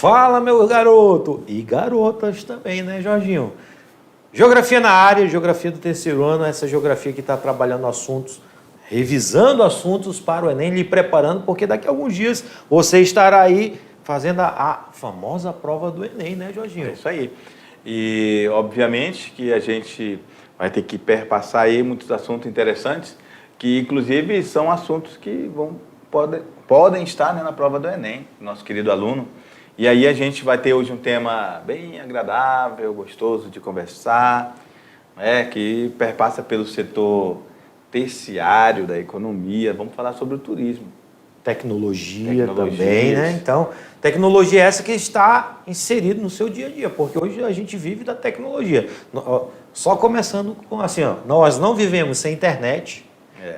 Fala, meu garoto! E garotas também, né, Jorginho? Geografia na área, geografia do terceiro ano, essa geografia que está trabalhando assuntos, revisando assuntos para o Enem, lhe preparando, porque daqui a alguns dias você estará aí fazendo a famosa prova do Enem, né, Jorginho? É isso aí. E, obviamente, que a gente vai ter que perpassar aí muitos assuntos interessantes, que, inclusive, são assuntos que podem estar, né, na prova do Enem, nosso querido aluno. E aí a gente vai ter hoje um tema bem agradável, gostoso de conversar, né, que perpassa pelo setor terciário da economia. Vamos falar sobre o turismo. Tecnologia também, né? Então, tecnologia essa que está inserida no seu dia a dia, porque hoje a gente vive da tecnologia. Só começando com assim, ó, nós não vivemos sem internet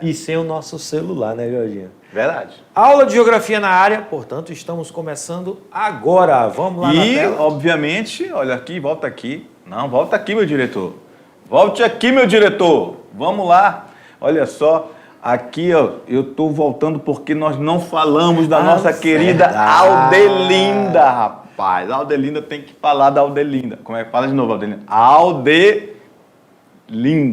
e sem o nosso celular, né, Jorginho? Verdade. Aula de geografia na área, portanto, estamos começando agora. Vamos lá na tela. E, obviamente, olha aqui, volta aqui. Não, volta aqui, meu diretor. Volte aqui, meu diretor. Vamos lá. Olha só, aqui ó, eu estou voltando porque nós não falamos da nossa querida Aldelinda, rapaz. A Aldelinda tem que falar da Aldelinda. Como é que fala de novo, Aldelinda? Aldelinda.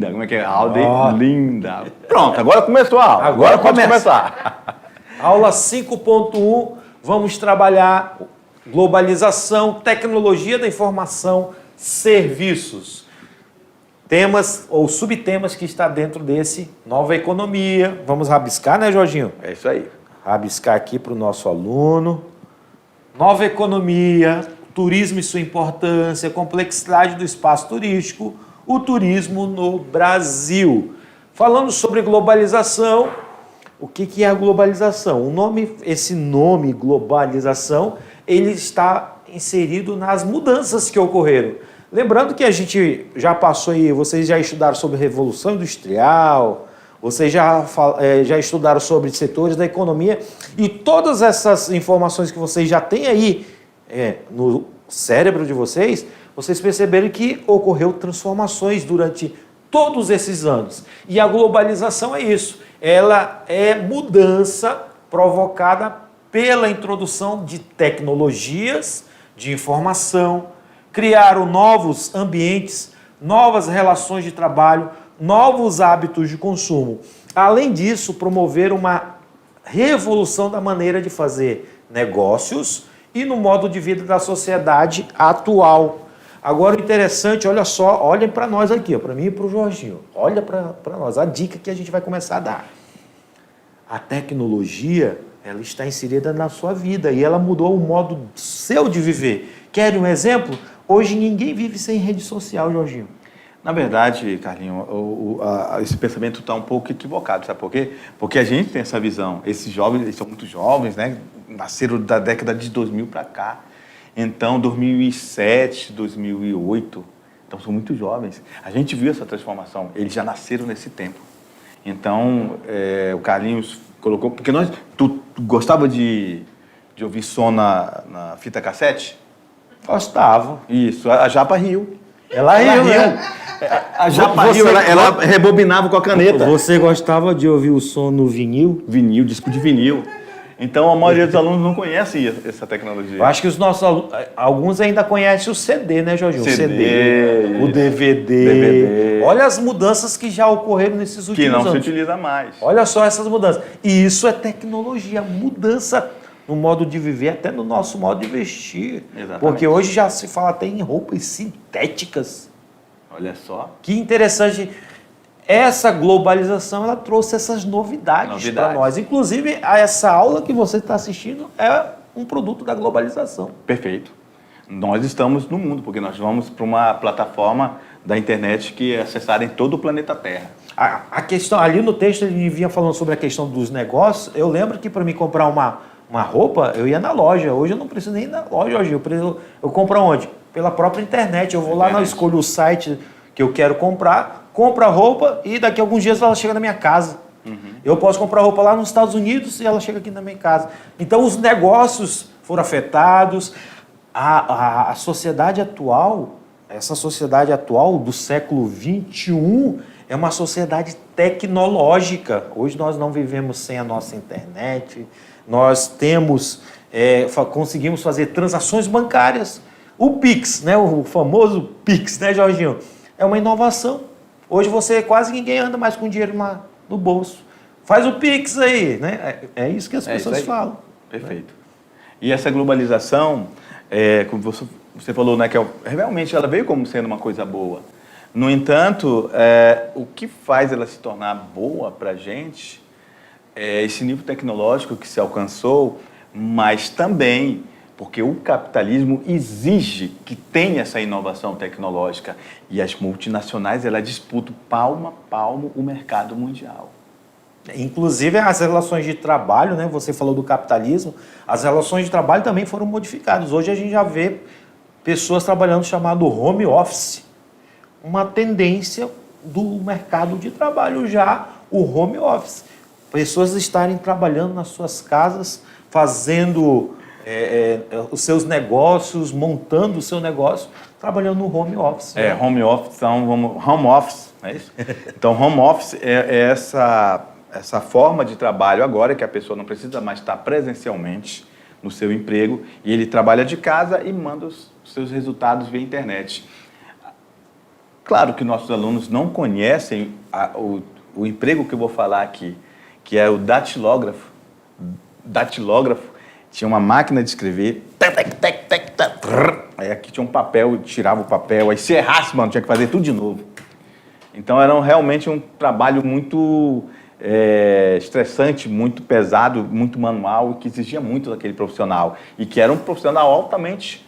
Como é que é? Aldelinda. Pronto, agora começou a aula. Agora pode começar. Aula 5.1, vamos trabalhar globalização, tecnologia da informação, serviços. Temas ou subtemas que está dentro desse, nova economia. Vamos rabiscar, né, Jorginho? É isso aí. Rabiscar aqui para o nosso aluno. Nova economia, turismo e sua importância, complexidade do espaço turístico, o turismo no Brasil. Falando sobre globalização, o que é a globalização? Esse nome globalização, ele está inserido nas mudanças que ocorreram. Lembrando que a gente já passou aí, vocês já estudaram sobre Revolução Industrial, vocês já estudaram sobre setores da economia, e todas essas informações que vocês já têm aí no cérebro de vocês, vocês perceberam que ocorreu transformações durante todos esses anos. E a globalização é isso. Ela é mudança provocada pela introdução de tecnologias de informação, criaram novos ambientes, novas relações de trabalho, novos hábitos de consumo. Além disso, promover uma revolução da maneira de fazer negócios e no modo de vida da sociedade atual. Agora, o interessante, olha só, olhem para nós aqui, para mim e para o Jorginho. Olha para nós, a dica que a gente vai começar a dar. A tecnologia, ela está inserida na sua vida e ela mudou o modo seu de viver. Quer um exemplo? Hoje ninguém vive sem rede social, Jorginho. Na verdade, Carlinhos, esse pensamento está um pouco equivocado, sabe por quê? Porque a gente tem essa visão. Esses jovens, eles são muito jovens, né? Nasceram da década de 2000 para cá. Então, 2007, 2008, então são muito jovens. A gente viu essa transformação, eles já nasceram nesse tempo. Então, o Carlinhos colocou... Porque tu gostava de ouvir som na fita cassete? Gostava. Isso, a Japa riu. Ela riu, né? A Japa riu, ela rebobinava com a caneta. Você gostava de ouvir o som no vinil? Vinil, disco de vinil. Então, a maioria dos alunos não conhece essa tecnologia. Eu acho que os nossos alunos, alguns ainda conhecem o CD, né, Jorginho? CD, o DVD. Olha as mudanças que já ocorreram nesses últimos anos. Que não se utiliza mais. Olha só essas mudanças. E isso é tecnologia, mudança no modo de viver, até no nosso modo de vestir. Exatamente. Porque hoje já se fala até em roupas sintéticas. Olha só. Que interessante. Essa globalização, ela trouxe essas novidades para nós. Inclusive, essa aula que você está assistindo é um produto da globalização. Perfeito. Nós estamos no mundo, porque nós vamos para uma plataforma da internet que é acessada em todo o planeta Terra. A questão, ali no texto ele vinha falando sobre a questão dos negócios. Eu lembro que para mim comprar uma roupa, eu ia na loja. Hoje eu não preciso nem ir na loja, hoje eu compro onde? Pela própria internet. Eu vou lá, eu escolho o site que eu quero comprar, compro a roupa e daqui a alguns dias ela chega na minha casa. Eu posso comprar roupa lá nos Estados Unidos e ela chega aqui na minha casa. Então os negócios foram afetados. A sociedade atual, essa sociedade atual do século XXI é uma sociedade tecnológica. Hoje nós não vivemos sem a nossa internet, nós temos, conseguimos fazer transações bancárias. O Pix, né, o famoso Pix, né, Jorginho? É uma inovação. Hoje quase ninguém anda mais com dinheiro no bolso. Faz o Pix aí, né? É isso que as pessoas falam. Perfeito. Né? E essa globalização, como você falou, né, que realmente ela veio como sendo uma coisa boa. No entanto, o que faz ela se tornar boa para a gente é esse nível tecnológico que se alcançou, mas também porque o capitalismo exige que tenha essa inovação tecnológica e as multinacionais elas disputam palmo a palmo o mercado mundial. Inclusive as relações de trabalho, né? Você falou do capitalismo, as relações de trabalho também foram modificadas. Hoje a gente já vê pessoas trabalhando chamado home office, uma tendência do mercado de trabalho já, o home office. Pessoas estarem trabalhando nas suas casas, fazendo os seus negócios, montando o seu negócio, trabalhando no home office. Né? Home office, então, home office, não é isso? Então, home office é essa forma de trabalho agora que a pessoa não precisa mais estar presencialmente no seu emprego e ele trabalha de casa e manda os seus resultados via internet. Claro que nossos alunos não conhecem o emprego que eu vou falar aqui, que é o datilógrafo. Datilógrafo tinha uma máquina de escrever, aí aqui tinha um papel, tirava o papel, aí se errasse, mano, tinha que fazer tudo de novo. Então era realmente um trabalho muito estressante, muito pesado, muito manual, que exigia muito daquele profissional e que era um profissional altamente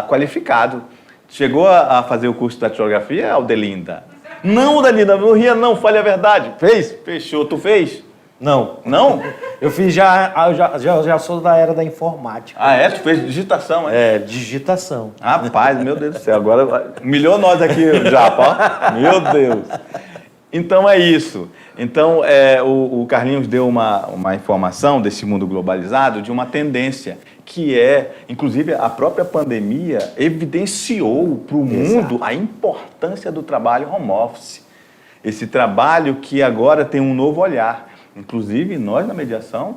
qualificado. Chegou a fazer o curso de datilografia, Aldelinda? Não, Aldelinda, não ria não, fale a verdade. Fez? Fechou. Tu fez? Não. Não? Eu fiz já sou da era da informática. Ah, é? Tu fez digitação, digitação. Rapaz, meu Deus do céu, agora humilhou nós aqui, Japa, meu Deus. Então é isso. Então o Carlinhos deu uma informação desse mundo globalizado de uma tendência que inclusive a própria pandemia evidenciou para o mundo a importância do trabalho home office. Esse trabalho que agora tem um novo olhar. Inclusive, nós na mediação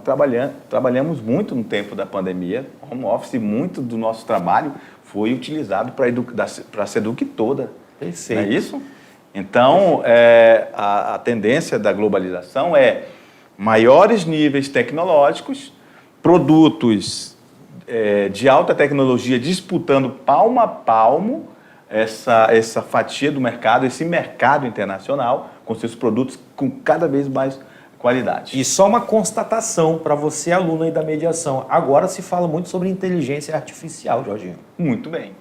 trabalhamos muito no tempo da pandemia, home office, muito do nosso trabalho foi utilizado para a SEDUC toda. Perfeito. Não é isso? Então, a tendência da globalização é maiores níveis tecnológicos, produtos de alta tecnologia disputando palmo a palmo essa fatia do mercado, esse mercado internacional com seus produtos com cada vez mais qualidade. E só uma constatação para você, aluno aí da mediação. Agora se fala muito sobre inteligência artificial, Jorginho. Muito bem.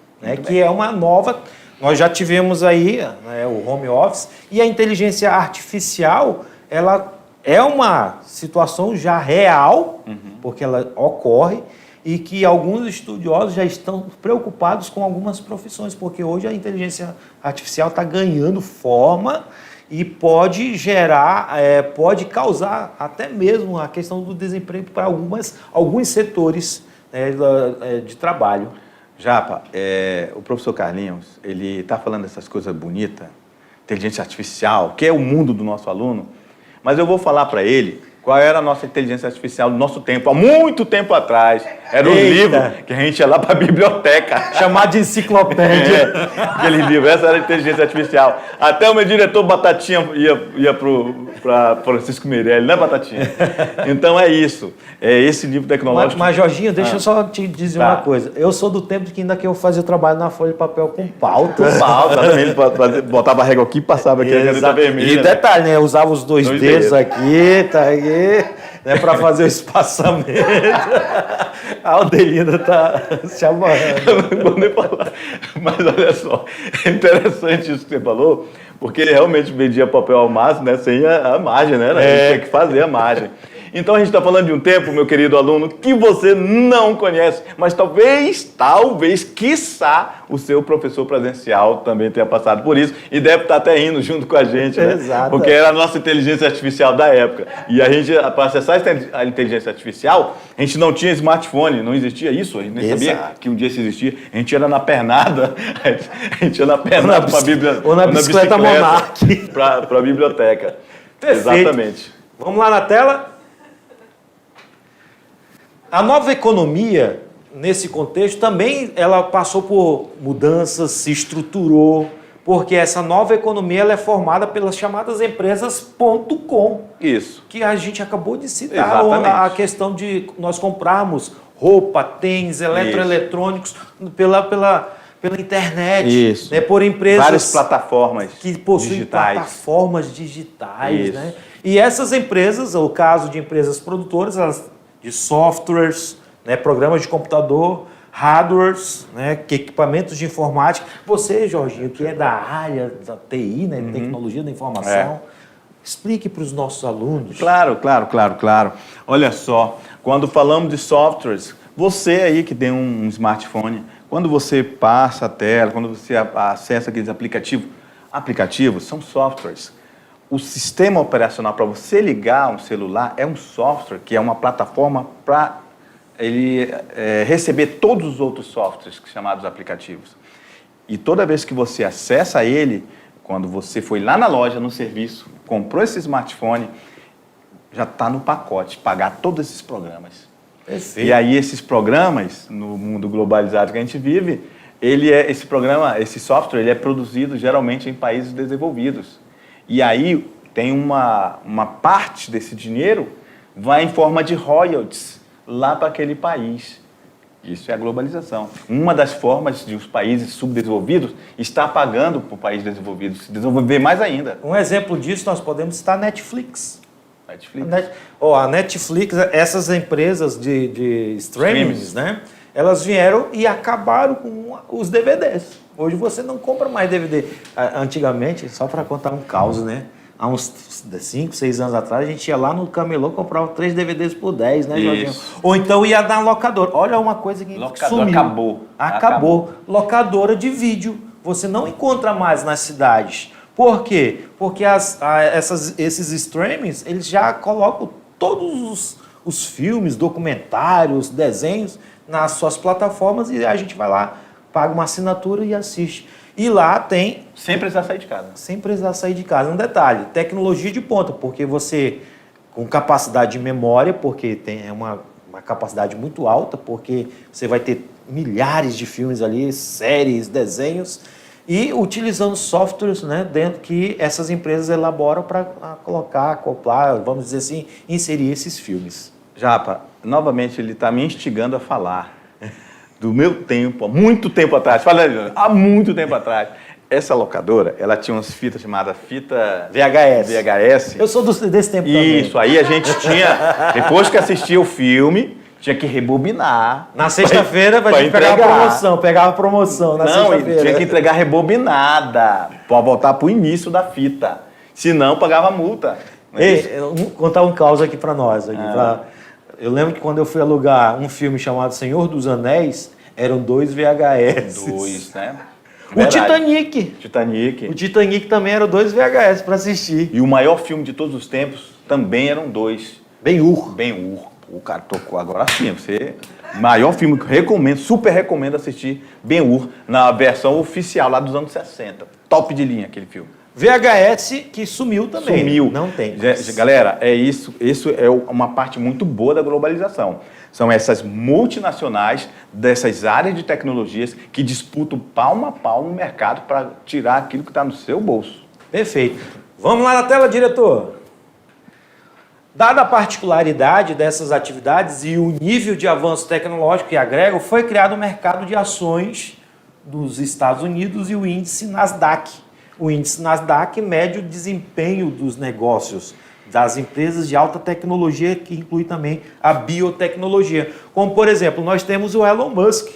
Que é uma nova... Nós já tivemos aí o home office e a inteligência artificial, ela é uma situação já real, porque ela ocorre, e que alguns estudiosos já estão preocupados com algumas profissões, porque hoje a inteligência artificial está ganhando forma e pode gerar, pode causar até mesmo a questão do desemprego para alguns setores de trabalho. Japa, o professor Carlinhos, ele está falando dessas coisas bonitas, inteligência artificial, que é o mundo do nosso aluno, mas eu vou falar para ele qual era a nossa inteligência artificial do nosso tempo, há muito tempo atrás. Era um livro que a gente ia lá para a biblioteca. Chamado de enciclopédia. Aquele livro, essa era a inteligência artificial. Até o meu diretor Batatinha ia para Francisco Meirelles, né, Batatinha? Então é isso. É esse livro tecnológico. Mas Jorginho, deixa eu só te dizer uma coisa. Eu sou do tempo que ainda que eu fazia trabalho na folha de papel com pauta. Com pauta, exatamente. Botava a régua aqui e passava aqui a caneta vermelha. E detalhe, né? Eu usava os dois dedos aqui, tá aqui. Para fazer o espaçamento. A Aldelinda está se amarrando. Eu não vou nem falar. Mas olha só, é interessante isso que você falou, porque ele realmente vendia papel ao máximo, né, sem a margem, né? A gente tinha que fazer a margem. Então a gente está falando de um tempo, meu querido aluno, que você não conhece, mas talvez, quiçá, o seu professor presencial também tenha passado por isso e deve estar até indo junto com a gente, né? Exato. Porque era a nossa inteligência artificial da época. E a gente, para acessar a inteligência artificial, a gente não tinha smartphone, não existia isso, a gente nem sabia que um dia isso existia. A gente ia na pernada, ou na bicicleta Monarch. Para a biblioteca. Perfeito. Exatamente. Vamos lá na tela? A nova economia, nesse contexto, também ela passou por mudanças, se estruturou, porque essa nova economia ela é formada pelas chamadas empresas .com, Isso. que a gente acabou de citar, Exatamente. a questão de nós comprarmos roupa, tênis, eletroeletrônicos pela internet, Isso. né, por empresas Várias plataformas que possuem digitais. plataformas digitais. Isso. Né? E essas empresas, o caso de empresas produtoras, elas, de softwares, né, programas de computador, hardwares, né, que equipamentos de informática. Você, Jorginho, que é da área da TI, né, tecnologia da informação, explique para os nossos alunos. Claro. Olha só, quando falamos de softwares, você aí que tem um smartphone, quando você passa a tela, quando você acessa aqueles aplicativos são softwares. O sistema operacional para você ligar um celular é um software, que é uma plataforma para ele receber todos os outros softwares chamados aplicativos. E toda vez que você acessa ele, quando você foi lá na loja, no serviço, comprou esse smartphone, já está no pacote, pagar todos esses programas. Perfeito. E aí esses programas, no mundo globalizado que a gente vive, esse software, ele é produzido geralmente em países desenvolvidos. E aí tem uma parte desse dinheiro vai em forma de royalties lá para aquele país. Isso é a globalização. Uma das formas de os países subdesenvolvidos estar pagando para o país desenvolvido se desenvolver mais ainda. Um exemplo disso nós podemos citar a Netflix. Netflix. A Netflix, essas empresas de streamings, né? Elas vieram e acabaram com os DVDs. Hoje você não compra mais DVD. Antigamente, só para contar um caos, né? Há uns 5, 6 anos atrás, a gente ia lá no camelô, comprava 3 DVDs por 10, né, Jorginho? Ou então ia na locadora. Olha uma coisa que sumiu. Acabou. Locadora de vídeo. Você não encontra mais nas cidades. Por quê? Porque esses streamings, eles já colocam todos os filmes, documentários, desenhos nas suas plataformas e a gente vai lá, paga uma assinatura e assiste. E lá tem... Sem precisar sair de casa. Sem precisar sair de casa. Um detalhe, tecnologia de ponta, porque você, com capacidade de memória, porque tem uma capacidade muito alta, porque você vai ter milhares de filmes ali, séries, desenhos, e utilizando softwares, né, dentro que essas empresas elaboram para colocar, acoplar, vamos dizer assim, inserir esses filmes. Japa, novamente ele está me instigando a falar do meu tempo, há muito tempo atrás. Há muito tempo atrás. Essa locadora, ela tinha umas fitas chamadas fita VHS. Eu sou desse tempo também. Isso, aí a gente tinha, depois que assistia o filme, tinha que rebobinar. Na sexta-feira a gente pegava promoção na sexta-feira. Não, tinha que entregar rebobinada, para voltar para o início da fita. Senão, pagava multa. Eu vou contar um caos aqui para nós. Eu lembro que quando eu fui alugar um filme chamado Senhor dos Anéis, eram 2 VHS. 2, né? O Titanic. Titanic. O Titanic também eram 2 VHS para assistir. E o maior filme de todos os tempos também eram 2. Ben-Hur. Ben-Hur. O cara tocou agora sim. Maior filme que eu recomendo, super recomendo assistir Ben-Hur na versão oficial lá dos anos 60. Top de linha aquele filme. VHS que sumiu também. Sumiu. Não tem. Galera, é isso. Isso é uma parte muito boa da globalização. São essas multinacionais dessas áreas de tecnologias que disputam palmo a palmo o mercado para tirar aquilo que está no seu bolso. Perfeito. Vamos lá na tela, diretor. Dada a particularidade dessas atividades e o nível de avanço tecnológico que agregam, foi criado o mercado de ações dos Estados Unidos e o índice Nasdaq. O índice Nasdaq mede o desempenho dos negócios das empresas de alta tecnologia, que inclui também a biotecnologia. Como, por exemplo, nós temos o Elon Musk,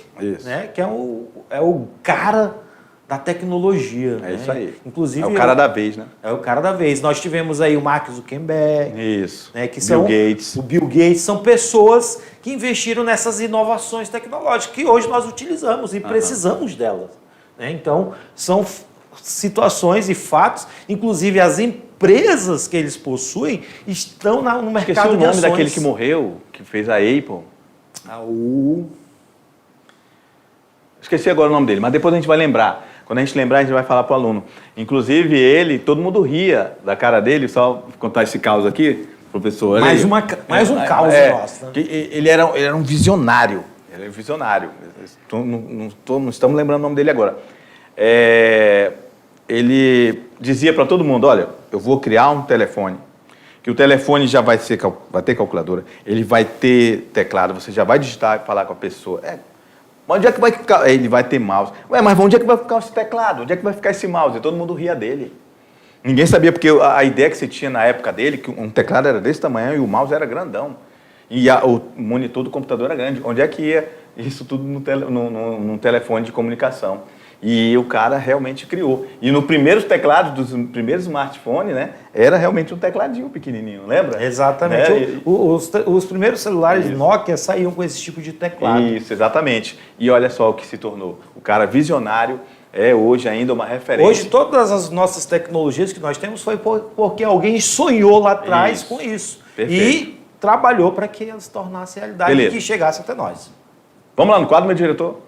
né, que é o cara da tecnologia. É isso aí. Inclusive, é o cara da vez, né? É o cara da vez. Nós tivemos aí o Mark Zuckerberg. Isso. Né, que Bill Gates. O Bill Gates. São pessoas que investiram nessas inovações tecnológicas que hoje nós utilizamos e precisamos delas. Né? Então, são situações e fatos, inclusive as empresas que eles possuem estão no mercado de ações. Esqueci o nome daquele que morreu, que fez a Apple. Esqueci agora o nome dele, mas depois a gente vai lembrar. Quando a gente lembrar, a gente vai falar para o aluno. Inclusive, todo mundo ria da cara dele, só contar esse caos aqui. professor. Mais um caos nosso. Né? Ele era um visionário. Ele é visionário. Não estamos lembrando o nome dele agora. Ele dizia para todo mundo, olha, eu vou criar um telefone, que o telefone já vai ter calculadora, ele vai ter teclado, você já vai digitar e falar com a pessoa. Mas onde é que vai ficar? Ele vai ter mouse. Mas onde é que vai ficar esse teclado? Onde é que vai ficar esse mouse? E todo mundo ria dele. Ninguém sabia, porque a ideia que você tinha na época dele, que um teclado era desse tamanho e o mouse era grandão. E o monitor do computador era grande. Onde é que ia isso tudo num telefone de comunicação? E o cara realmente criou. E no primeiro teclado dos primeiros smartphones, né, era realmente um tecladinho pequenininho, lembra? Exatamente. Né? Os primeiros celulares Nokia saíam com esse tipo de teclado. Isso, exatamente. E olha só o que se tornou. O cara visionário é hoje ainda uma referência. Hoje todas as nossas tecnologias que nós temos foi porque alguém sonhou lá atrás com isso. Perfeito. E trabalhou para que elas se tornassem realidade e que chegasse até nós. Vamos lá no quadro, meu diretor?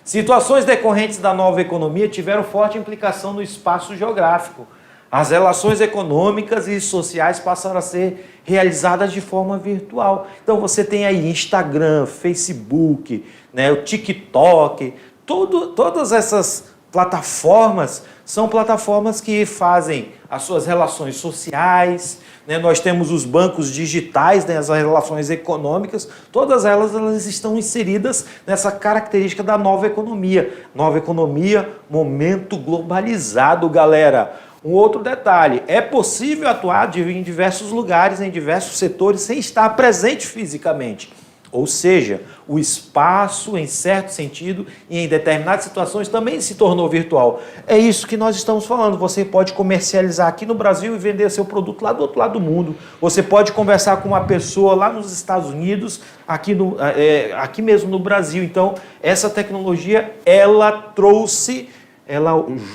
Situações decorrentes da nova economia tiveram forte implicação no espaço geográfico. As relações econômicas e sociais passaram a ser realizadas de forma virtual. Então você tem aí Instagram, Facebook, né, o TikTok, todas essas plataformas são plataformas que fazem as suas relações sociais, né? Nós temos os bancos digitais, né? As relações econômicas, todas elas estão inseridas nessa característica da nova economia. Nova economia, momento globalizado, galera. Um outro detalhe, é possível atuar em diversos lugares, em diversos setores, sem estar presente fisicamente. Ou seja, o espaço, em certo sentido, e em determinadas situações, também se tornou virtual. É isso que nós estamos falando. Você pode comercializar aqui no Brasil e vender seu produto lá do outro lado do mundo. Você pode conversar com uma pessoa lá nos Estados Unidos, aqui mesmo no Brasil. Então, essa tecnologia, ela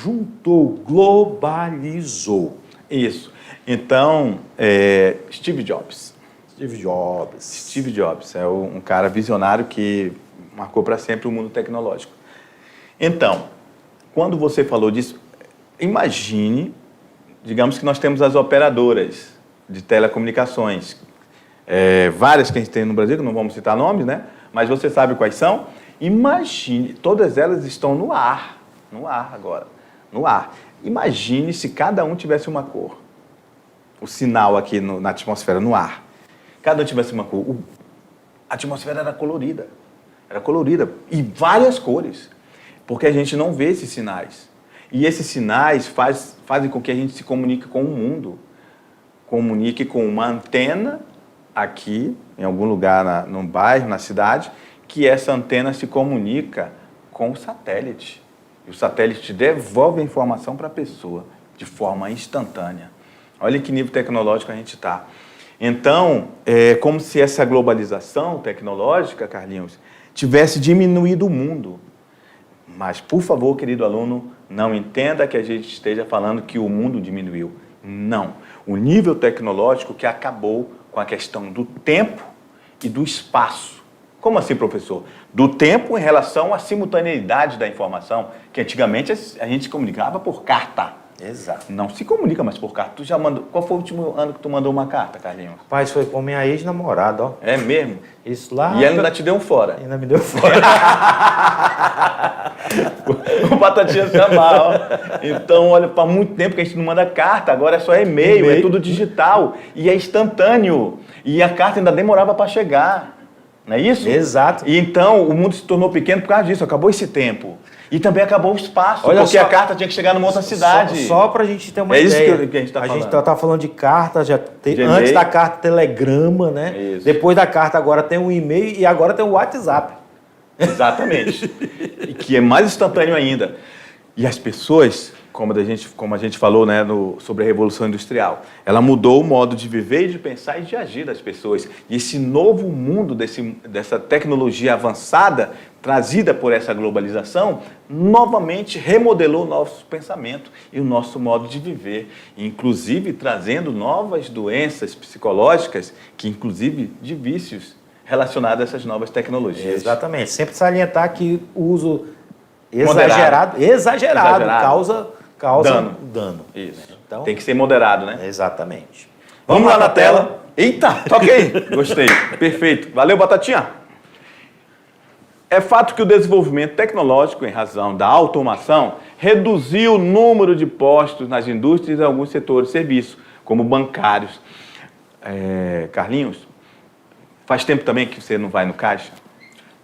juntou, globalizou. Isso. Então, Steve Jobs é um cara visionário que marcou para sempre o mundo tecnológico. Então, quando você falou disso, imagine, digamos que nós temos as operadoras de telecomunicações, várias que a gente tem no Brasil, que não vamos citar nomes, né? Mas você sabe quais são? Imagine, todas elas estão no ar agora, no ar. Imagine se cada um tivesse uma cor, o sinal aqui na atmosfera, no ar. Cada um tivesse uma cor. A atmosfera era colorida, e várias cores, porque a gente não vê esses sinais. E esses sinais fazem com que a gente se comunique com o mundo, comunique com uma antena aqui, em algum lugar num bairro, na cidade, que essa antena se comunica com o satélite. E o satélite devolve a informação para a pessoa de forma instantânea. Olha que nível tecnológico a gente está. Então, é como se essa globalização tecnológica, Carlinhos, tivesse diminuído o mundo. Mas, por favor, querido aluno, não entenda que a gente esteja falando que o mundo diminuiu. Não. O nível tecnológico que acabou com a questão do tempo e do espaço. Como assim, professor? Do tempo em relação à simultaneidade da informação, que antigamente a gente se comunicava por carta. Exato. Não se comunica mais por carta. Tu já mandou? Qual foi o último ano que tu mandou uma carta, Carlinhos? Rapaz, foi com minha ex-namorada, ó. É mesmo? Isso lá. E ela ainda te deu um fora. Ainda me deu fora. O Batatinha se amar, ó. Então, olha, para muito tempo que a gente não manda carta, agora é só e-mail, é tudo digital. E é instantâneo. E a carta ainda demorava para chegar. Não é isso? Exato. E então, o mundo se tornou pequeno por causa disso. Acabou esse tempo. E também acabou o espaço, porque a carta tinha que chegar numa outra cidade. Só para a gente ter uma ideia. É isso que a gente está falando. A gente está falando de carta, antes da carta, telegrama, né? Isso. Depois da carta, agora tem um e-mail e agora tem o WhatsApp. Exatamente. E que é mais instantâneo ainda. E as pessoas, como a gente falou, né, sobre a Revolução Industrial, ela mudou o modo de viver, de pensar e de agir das pessoas. E esse novo mundo, dessa tecnologia avançada, trazida por essa globalização, novamente remodelou o nosso pensamento e o nosso modo de viver, inclusive trazendo novas doenças psicológicas, que inclusive de vícios relacionados a essas novas tecnologias. Exatamente. Sempre salientar que o uso exagerado causa dano. Isso. Então, tem que ser moderado, né? Exatamente. Vamos lá na tela. Eita, toca aí. Gostei. Perfeito. Valeu, Batatinha. É fato que o desenvolvimento tecnológico, em razão da automação, reduziu o número de postos nas indústrias e alguns setores de serviço, como bancários. Carlinhos, faz tempo também que você não vai no caixa?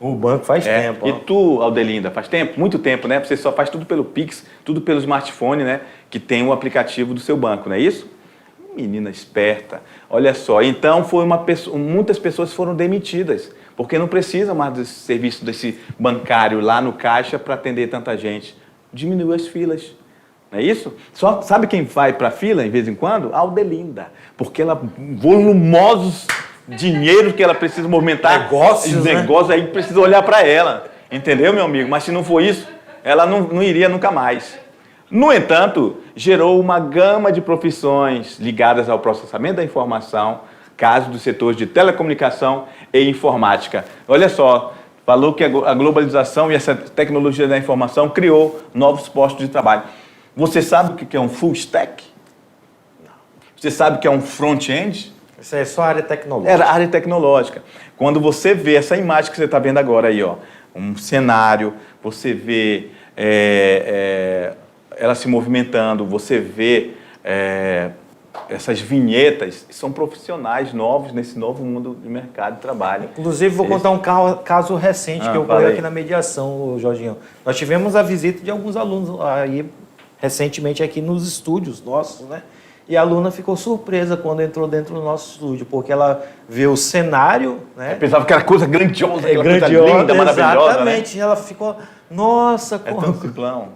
O banco faz tempo. E tu, Aldelinda, faz tempo? Muito tempo, né? Você só faz tudo pelo Pix, tudo pelo smartphone, né? Que tem o aplicativo do seu banco, não é isso? Menina esperta. Olha só, então muitas pessoas foram demitidas, porque não precisa mais desse serviço desse bancário lá no caixa para atender tanta gente. Diminuiu as filas. Não é isso? Só sabe quem vai para a fila de vez em quando? A Aldelinda. Porque ela, volumosos dinheiro que ela precisa movimentar. Negócios, aí precisa olhar para ela. Entendeu, meu amigo? Mas se não for isso, ela não iria nunca mais. No entanto, gerou uma gama de profissões ligadas ao processamento da informação, caso dos setores de telecomunicação e informática. Olha só, falou que a globalização e essa tecnologia da informação criou novos postos de trabalho. Você sabe o que é um full stack? Não. Você sabe o que é um front-end? Isso é só área tecnológica. Era área tecnológica. Quando você vê essa imagem que você está vendo agora aí, ó, um cenário, você vê ela se movimentando, você vê essas vinhetas, são profissionais novos nesse novo mundo de mercado de trabalho. Inclusive, vou contar um caso recente que ocorreu aqui na mediação, Jorginho. Nós tivemos a visita de alguns alunos aí recentemente aqui nos estúdios nossos, né? E a aluna ficou surpresa quando entrou dentro do nosso estúdio, porque ela vê o cenário, né? Eu pensava que era coisa grandiosa, aquela coisa linda, maravilhosa, exatamente, né? Ela ficou, nossa, como tão simplão.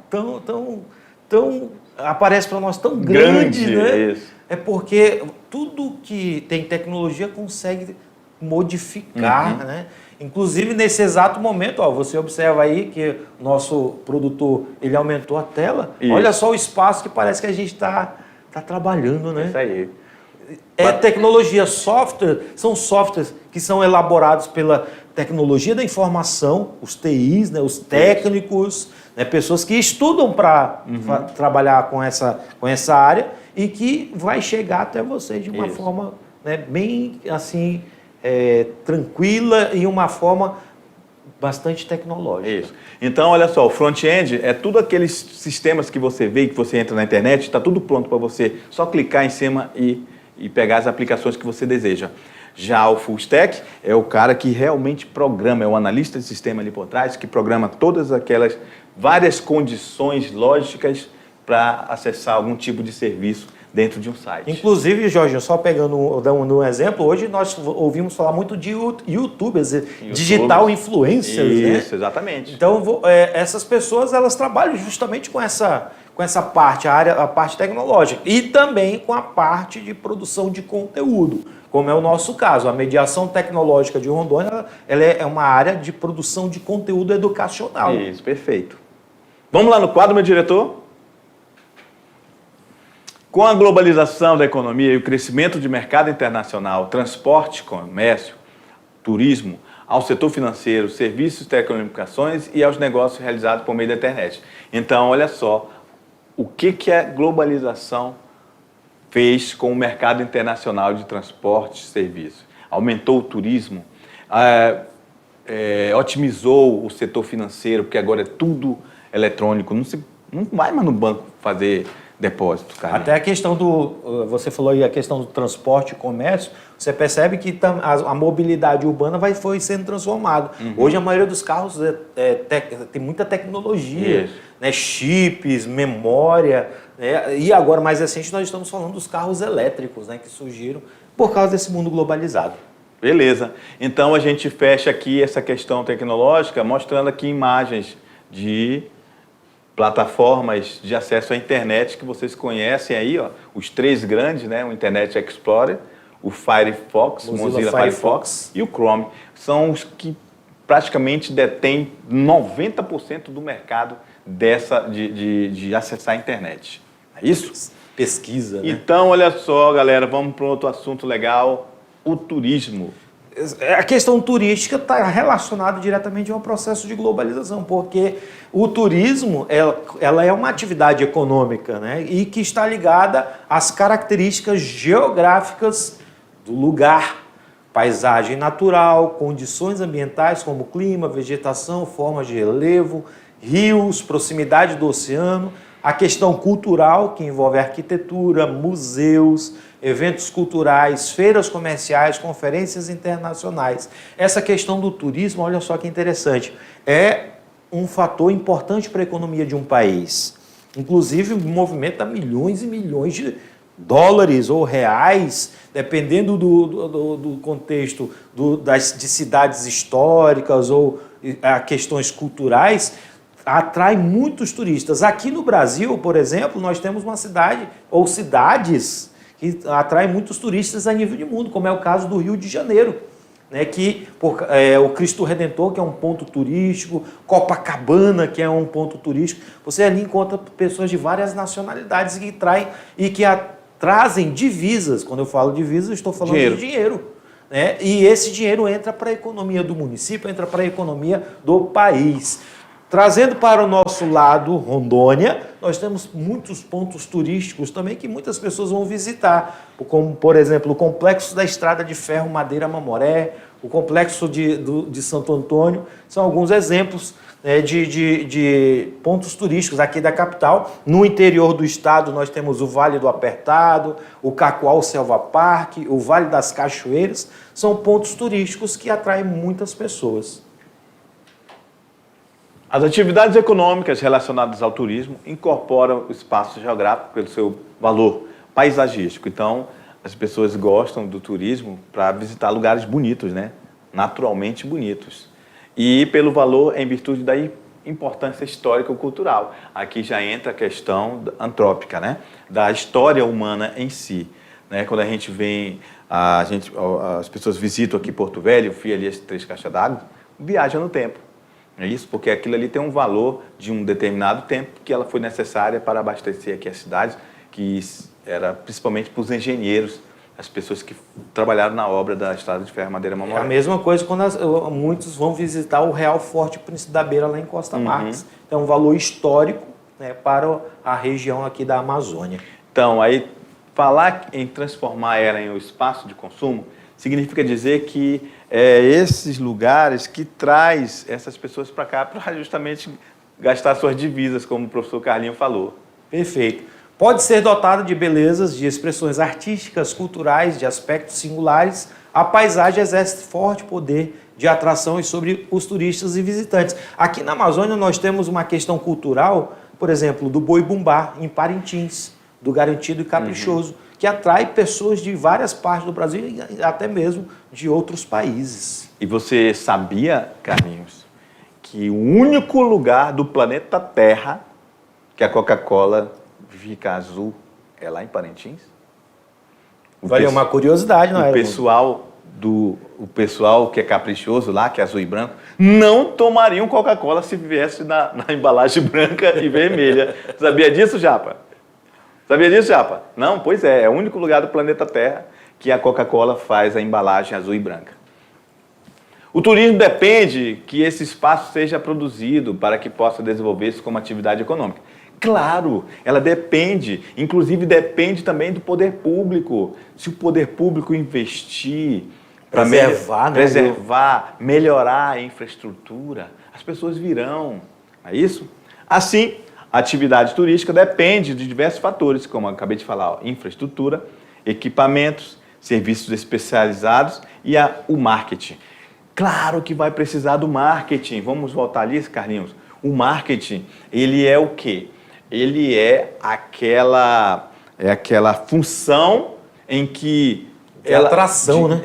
Tão aparece para nós tão grande, né? Isso. É porque tudo que tem tecnologia consegue modificar, né? Inclusive, nesse exato momento, ó, você observa aí que o nosso produtor, ele aumentou a tela. Isso. Olha só o espaço que parece que a gente está trabalhando, né? Isso aí. Tecnologia, software, são softwares que são elaborados pela tecnologia da informação, os TIs, né, os técnicos, né, pessoas que estudam para trabalhar com essa área e que vai chegar até você de uma forma, né, bem assim, tranquila e uma forma bastante tecnológica. Isso. Então, olha só, o front-end é tudo aqueles sistemas que você vê, que você entra na internet, está tudo pronto para você só clicar em cima e pegar as aplicações que você deseja. Já o full stack é o cara que realmente programa, é o analista de sistema ali por trás, que programa todas aquelas várias condições lógicas para acessar algum tipo de serviço dentro de um site. Inclusive, Jorge, só pegando um exemplo, hoje nós ouvimos falar muito de YouTubers, digital influencers. Isso, né? Exatamente. Então, essas pessoas, elas trabalham justamente com essa parte, a parte tecnológica, e também com a parte de produção de conteúdo, como é o nosso caso. A mediação tecnológica de Rondônia, ela é uma área de produção de conteúdo educacional. Isso, perfeito. Vamos lá no quadro, meu diretor? Com a globalização da economia e o crescimento de mercado internacional, transporte, comércio, turismo, ao setor financeiro, serviços, telecomunicações e aos negócios realizados por meio da internet. Então, olha só, o que a globalização fez com o mercado internacional de transporte e serviços? Aumentou o turismo, otimizou o setor financeiro, porque agora é tudo eletrônico, não vai mais no banco fazer depósito, cara. Até a questão você falou aí a questão do transporte e comércio, você percebe que a mobilidade urbana foi sendo transformada. Hoje a maioria dos carros tem muita tecnologia, né? Chips, memória, né? E agora mais recente nós estamos falando dos carros elétricos, né? Que surgiram por causa desse mundo globalizado. Beleza. Então a gente fecha aqui essa questão tecnológica mostrando aqui imagens de plataformas de acesso à internet que vocês conhecem aí, ó, os três grandes, né? O Internet Explorer, o Firefox, Mozilla Firefox e o Chrome. São os que praticamente detêm 90% do mercado de acessar a internet. É isso? Pesquisa, né? Então, olha só, galera, vamos para outro assunto legal, o turismo. A questão turística está relacionada diretamente ao processo de globalização, porque o turismo ela é uma atividade econômica, né? E que está ligada às características geográficas do lugar, paisagem natural, condições ambientais como clima, vegetação, formas de relevo, rios, proximidade do oceano, a questão cultural, que envolve arquitetura, museus, eventos culturais, feiras comerciais, conferências internacionais. Essa questão do turismo, olha só que interessante, é um fator importante para a economia de um país. Inclusive, movimenta milhões e milhões de dólares ou reais, dependendo do contexto de cidades históricas ou questões culturais, atrai muitos turistas. Aqui no Brasil, por exemplo, nós temos uma cidade ou cidades que atraem muitos turistas a nível de mundo, como é o caso do Rio de Janeiro, né, que o Cristo Redentor, que é um ponto turístico, Copacabana, que é um ponto turístico. Você ali encontra pessoas de várias nacionalidades que trazem divisas. Quando eu falo divisas, eu estou falando de dinheiro. Né? E esse dinheiro entra para a economia do município, entra para a economia do país. Trazendo para o nosso lado, Rondônia, nós temos muitos pontos turísticos também que muitas pessoas vão visitar, como, por exemplo, o Complexo da Estrada de Ferro Madeira Mamoré, o Complexo de Santo Antônio, são alguns exemplos, né, de pontos turísticos aqui da capital. No interior do estado nós temos o Vale do Apertado, o Cacoal Selva Park, o Vale das Cachoeiras, são pontos turísticos que atraem muitas pessoas. As atividades econômicas relacionadas ao turismo incorporam o espaço geográfico pelo seu valor paisagístico. Então, as pessoas gostam do turismo para visitar lugares bonitos, né? Naturalmente bonitos. E pelo valor em virtude da importância histórico-cultural. Aqui já entra a questão antrópica, né? Da história humana em si. Né? Quando a gente vem, as pessoas visitam aqui Porto Velho, eu fui ali as Três Caixas d'Água, viaja no tempo. É isso, porque aquilo ali tem um valor de um determinado tempo que ela foi necessária para abastecer aqui a cidade, que era principalmente para os engenheiros, as pessoas que trabalharam na obra da Estrada de Ferro Madeira Mamoré. É a mesma coisa quando muitos vão visitar o Real Forte Príncipe da Beira lá em Costa Marques. Então, é um valor histórico, né, para a região aqui da Amazônia. Então, aí, falar em transformar ela em um espaço de consumo significa dizer que esses lugares que traz essas pessoas para cá para justamente gastar suas divisas, como o professor Carlinho falou. Perfeito. Pode ser dotada de belezas, de expressões artísticas, culturais, de aspectos singulares. A paisagem exerce forte poder de atração sobre os turistas e visitantes. Aqui na Amazônia nós temos uma questão cultural, por exemplo, do boi-bumbá, em Parintins, do Garantido e Caprichoso, que atrai pessoas de várias partes do Brasil e até mesmo de outros países. E você sabia, Carlinhos, que o único lugar do planeta Terra que a Coca-Cola fica azul é lá em Parintins? Valeu uma curiosidade, não é? O pessoal que é caprichoso lá, que é azul e branco, não tomariam Coca-Cola se viesse na embalagem branca e vermelha. Sabia disso, Japa? Sabia disso, Japa? Não? Pois é o único lugar do planeta Terra que a Coca-Cola faz a embalagem azul e branca. O turismo depende que esse espaço seja produzido para que possa desenvolver-se como atividade econômica. Claro, ela depende, inclusive depende também do poder público. Se o poder público investir para preservar, melhorar a infraestrutura, as pessoas virão, não é isso? Assim, a atividade turística depende de diversos fatores, como eu acabei de falar, infraestrutura, equipamentos, serviços especializados e o marketing. Claro que vai precisar do marketing. Vamos voltar ali, Carlinhos. O marketing, ele é o quê? Ele é aquela função em que atração, né?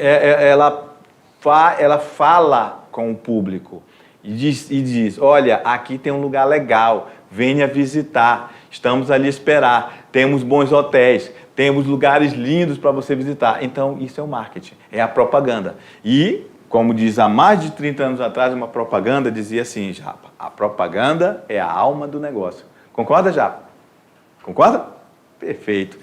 Ela fala com o público e diz, olha, aqui tem um lugar legal, venha visitar, estamos ali a esperar, temos bons hotéis, temos lugares lindos para você visitar. Então, isso é o marketing, é a propaganda. E, como diz há mais de 30 anos atrás, uma propaganda dizia assim, Japa, a propaganda é a alma do negócio. Concorda, Japa? Concorda? Perfeito.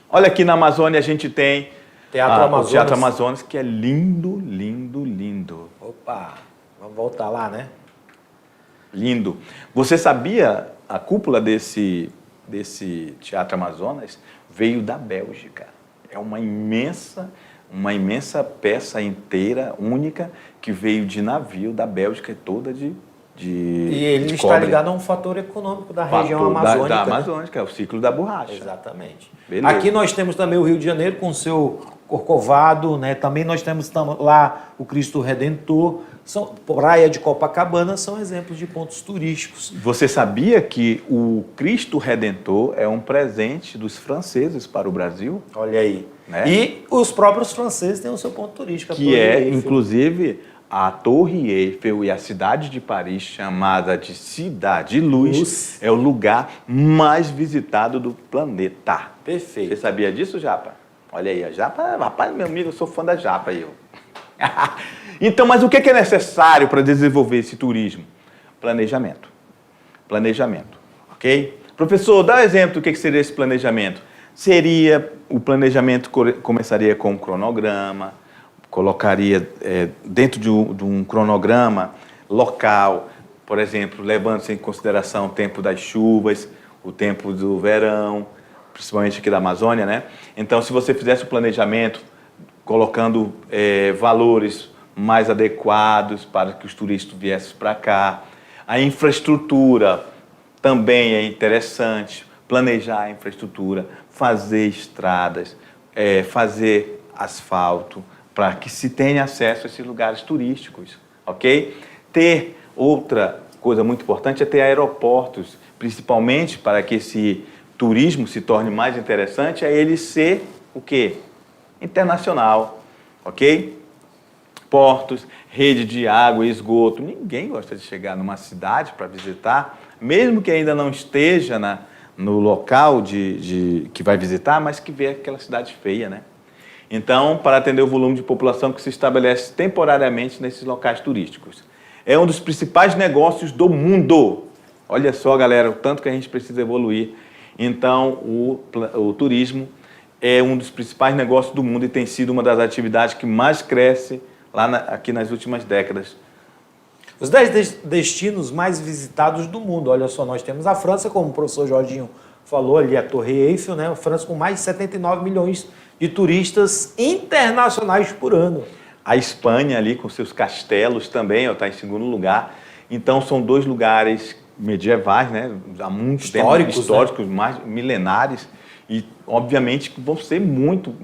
Olha, aqui na Amazônia a gente tem Teatro o Teatro Amazonas, que é lindo, lindo, lindo. Opa, vamos voltar lá, né? Lindo. Você sabia, a cúpula desse Teatro Amazonas veio da Bélgica. É uma imensa peça inteira, única, que veio de navio da Bélgica toda de E ele de está cobre. ligado a um fator econômico da Fator região amazônica. Da né? Amazônica, é o ciclo da borracha. Exatamente. Beleza. Aqui nós temos também o Rio de Janeiro com o seu Corcovado, né? Também nós temos lá o Cristo Redentor. Praia de Copacabana são exemplos de pontos turísticos. Você sabia que o Cristo Redentor é um presente dos franceses para o Brasil? Olha aí. Né? E os próprios franceses têm o seu ponto turístico. a Que Torre é, Eiffel. inclusive, a Torre Eiffel e a cidade de Paris, chamada de Cidade Luz, é o lugar mais visitado do planeta. Perfeito. Você sabia disso, Japa? Olha aí, a Japa, rapaz, meu amigo, eu sou fã da Japa aí. Então, mas o que é necessário para desenvolver esse turismo? Planejamento. Planejamento, ok? Professor, dá um exemplo do que seria esse planejamento. O planejamento começaria com um cronograma, colocaria dentro de um cronograma local, por exemplo, levando-se em consideração o tempo das chuvas, o tempo do verão, principalmente aqui da Amazônia, né? Então, se você fizesse o planejamento colocando valores mais adequados para que os turistas viessem para cá, a infraestrutura também é interessante, planejar a infraestrutura, fazer estradas, fazer asfalto, para que se tenha acesso a esses lugares turísticos, ok? Ter outra coisa muito importante é ter aeroportos, principalmente para que esse turismo se torne mais interessante, é ele ser o quê? Internacional, ok? Portos, rede de água e esgoto. Ninguém gosta de chegar numa cidade para visitar, mesmo que ainda não esteja no local que vai visitar, mas que vê aquela cidade feia, né? Então, para atender o volume de população que se estabelece temporariamente nesses locais turísticos. É um dos principais negócios do mundo. Olha só, galera, o tanto que a gente precisa evoluir. Então, o turismo é um dos principais negócios do mundo e tem sido uma das atividades que mais cresce aqui nas últimas décadas. Os 10 destinos mais visitados do mundo. Olha só, nós temos a França, como o professor Jorginho falou ali, a Torre Eiffel, né? A França com mais de 79 milhões de turistas internacionais por ano. A Espanha ali com seus castelos também está em segundo lugar. Então são dois lugares medievais, né? Há muito históricos, né? Mais milenares e obviamente vão ser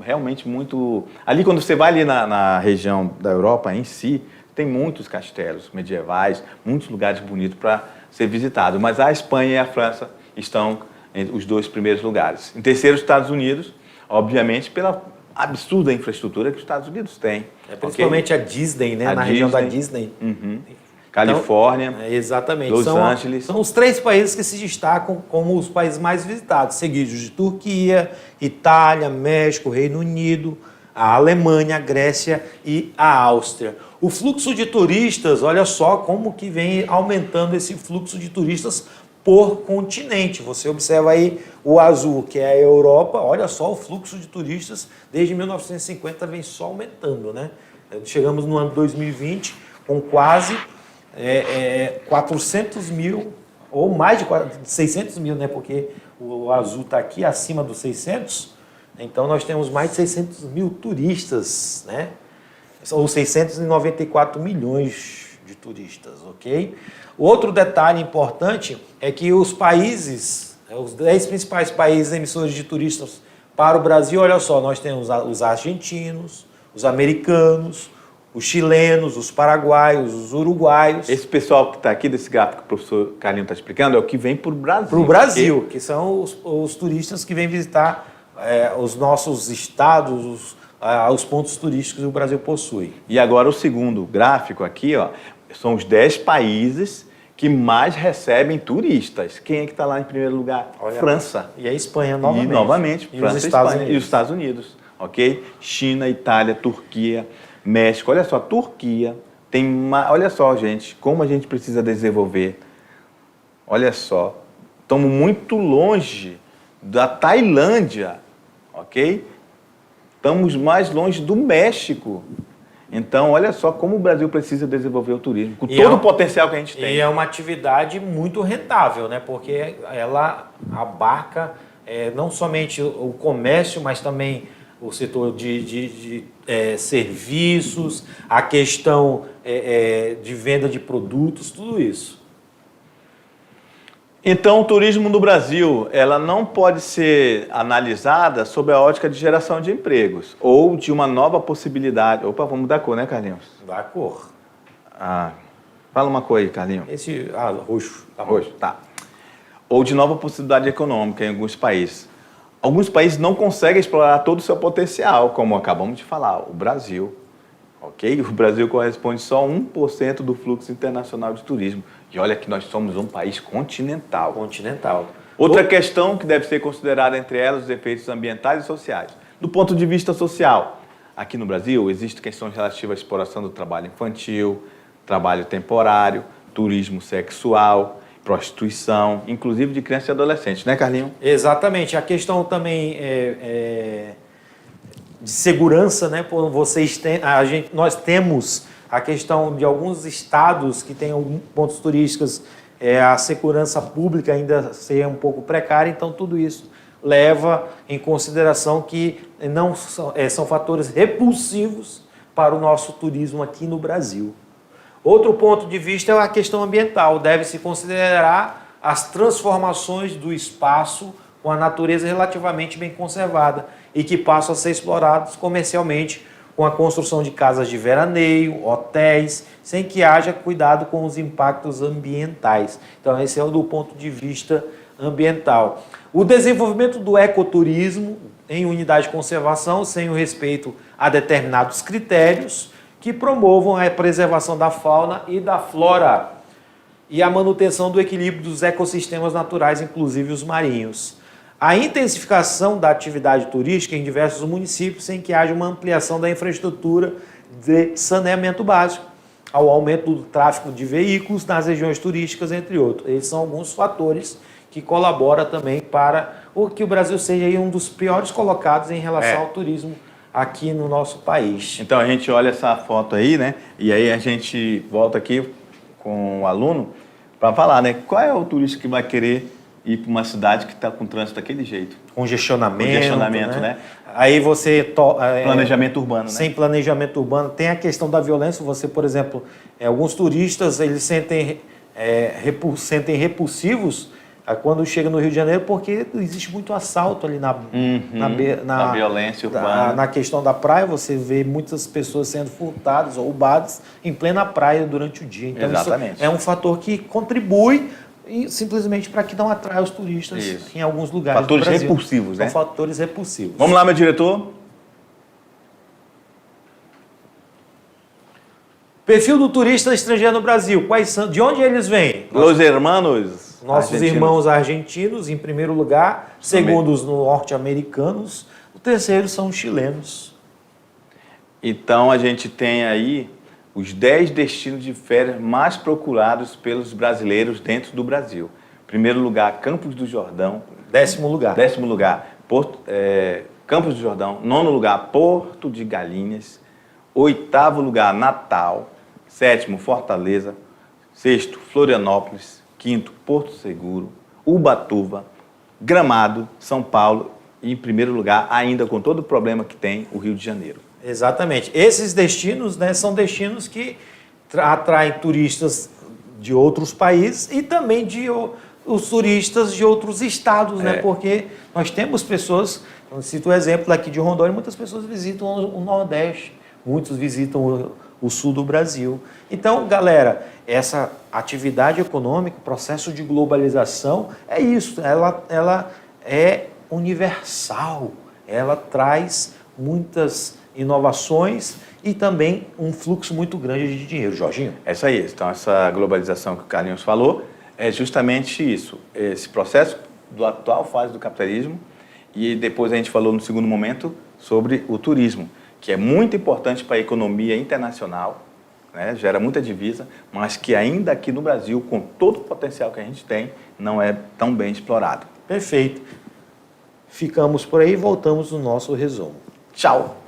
realmente muito. Ali quando você vai ali na região da Europa em si, tem muitos castelos medievais, muitos lugares bonitos para ser visitado. Mas a Espanha e a França estão entre os dois primeiros lugares. Em terceiro, os Estados Unidos, obviamente, pela absurda infraestrutura que os Estados Unidos têm. Principalmente okay? A Disney, né? Na região da Disney. Uhum. Califórnia, então, exatamente. Los Angeles. São os 3 países que se destacam como os países mais visitados, seguidos de Turquia, Itália, México, Reino Unido, a Alemanha, a Grécia e a Áustria. O fluxo de turistas, olha só como que vem aumentando esse fluxo de turistas por continente. Você observa aí o azul, que é a Europa, olha só o fluxo de turistas desde 1950 vem só aumentando, né? Chegamos no ano 2020 com quase 400 mil, ou mais de 600 mil, né? Porque o azul está aqui acima dos 600, então nós temos mais de 600 mil turistas, né? Ou 694 milhões de turistas, ok? Outro detalhe importante é que os países, os 10 principais países emissores de turistas para o Brasil, olha só, nós temos os argentinos, os americanos, os chilenos, os paraguaios, os uruguaios. Esse pessoal que está aqui, desse gráfico que o professor Carlinhos está explicando, é o que vem para o Brasil. Para o Brasil, que são os turistas que vêm visitar os nossos estados, os pontos turísticos que o Brasil possui. E agora o segundo gráfico aqui, ó, são os 10 países que mais recebem turistas. Quem é que está lá em primeiro lugar? Olha, França. E a Espanha novamente. E novamente, França, os Estados Espanha Unidos. E os Estados Unidos, ok? China, Itália, Turquia, México. Olha só, Turquia tem olha só, gente, como a gente precisa desenvolver. Olha só, estamos muito longe da Tailândia, ok? Estamos mais longe do México. Então, olha só como o Brasil precisa desenvolver o turismo, com todo o potencial que a gente tem. E é uma atividade muito rentável, né? Porque ela abarca não somente o comércio, mas também o setor de serviços, a questão de venda de produtos, tudo isso. Então, o turismo no Brasil, ela não pode ser analisada sob a ótica de geração de empregos ou de uma nova possibilidade. Opa, vamos mudar a cor, né, Carlinhos? Da cor. Fala uma cor aí, Carlinhos. Roxo. Tá Roxo, tá. Ou de nova possibilidade econômica em alguns países. Alguns países não conseguem explorar todo o seu potencial, como acabamos de falar, o Brasil. Ok? O Brasil corresponde só a 1% do fluxo internacional de turismo. E olha que nós somos um país continental. Outra questão que deve ser considerada entre elas os efeitos ambientais e sociais. Do ponto de vista social, aqui no Brasil existem questões relativas à exploração do trabalho infantil, trabalho temporário, turismo sexual, prostituição, inclusive de crianças e adolescentes, né, Carlinhos? Exatamente. A questão também de segurança, né? Nós temos a questão de alguns estados que têm alguns pontos turísticos, a segurança pública ainda ser um pouco precária, então tudo isso leva em consideração que não são fatores repulsivos para o nosso turismo aqui no Brasil. Outro ponto de vista é a questão ambiental. Deve-se considerar as transformações do espaço com a natureza relativamente bem conservada e que passam a ser explorados comercialmente com a construção de casas de veraneio, hotéis, sem que haja cuidado com os impactos ambientais. Então, esse é o do ponto de vista ambiental. O desenvolvimento do ecoturismo em unidade de conservação, sem o respeito a determinados critérios, que promovam a preservação da fauna e da flora e a manutenção do equilíbrio dos ecossistemas naturais, inclusive os marinhos. A intensificação da atividade turística em diversos municípios sem que haja uma ampliação da infraestrutura de saneamento básico, ao aumento do tráfego de veículos nas regiões turísticas, entre outros. Esses são alguns fatores que colaboram também para que o Brasil seja um dos piores colocados em relação ao turismo aqui no nosso país. Então, a gente olha essa foto aí, né? E aí a gente volta aqui com o aluno para falar, né? Qual é o turista que vai querer ir para uma cidade que está com trânsito daquele jeito? Congestionamento, né? Aí você... planejamento urbano, né? Sem planejamento urbano. Tem a questão da violência. Você, por exemplo, alguns turistas, eles sentem repulsivos quando chega no Rio de Janeiro, porque existe muito assalto ali na violência urbana. Na questão da praia, você vê muitas pessoas sendo furtadas ou roubadas em plena praia durante o dia. Então, exatamente. Isso é um fator que contribui simplesmente para que não atraia os turistas em alguns lugares fatores do Brasil. Repulsivos, né? São fatores repulsivos. Vamos lá, meu diretor. Perfil do turista estrangeiro no Brasil. Quais são? De onde eles vêm? Los hermanos. Nossos irmãos argentinos, em primeiro lugar. Segundo, os norte-americanos. O terceiro são os chilenos. Então, a gente tem aí os 10 destinos de férias mais procurados pelos brasileiros dentro do Brasil. Primeiro lugar, Campos do Jordão. 10º lugar. 10º lugar, Campos do Jordão. 9º lugar, Porto de Galinhas. 8º lugar, Natal. 7º, Fortaleza. 6º, Florianópolis. 5º, Porto Seguro. Ubatuba. Gramado, São Paulo. E, em primeiro lugar, ainda com todo o problema que tem, o Rio de Janeiro. Exatamente. Esses destinos, né, são destinos que atraem turistas de outros países e também os turistas de outros estados, né? Porque nós temos pessoas, eu cito o exemplo aqui de Rondônia, muitas pessoas visitam o Nordeste, muitos visitam o sul do Brasil. Então, galera, essa atividade econômica, o processo de globalização, é isso, ela é universal, ela traz muitas inovações e também um fluxo muito grande de dinheiro. Jorginho? É isso aí. Então, essa globalização que o Carlinhos falou é justamente isso. Esse processo da atual fase do capitalismo e depois a gente falou no segundo momento sobre o turismo, que é muito importante para a economia internacional, né? Gera muita divisa, mas que ainda aqui no Brasil, com todo o potencial que a gente tem, não é tão bem explorado. Perfeito. Ficamos por aí e voltamos no nosso resumo. Tchau!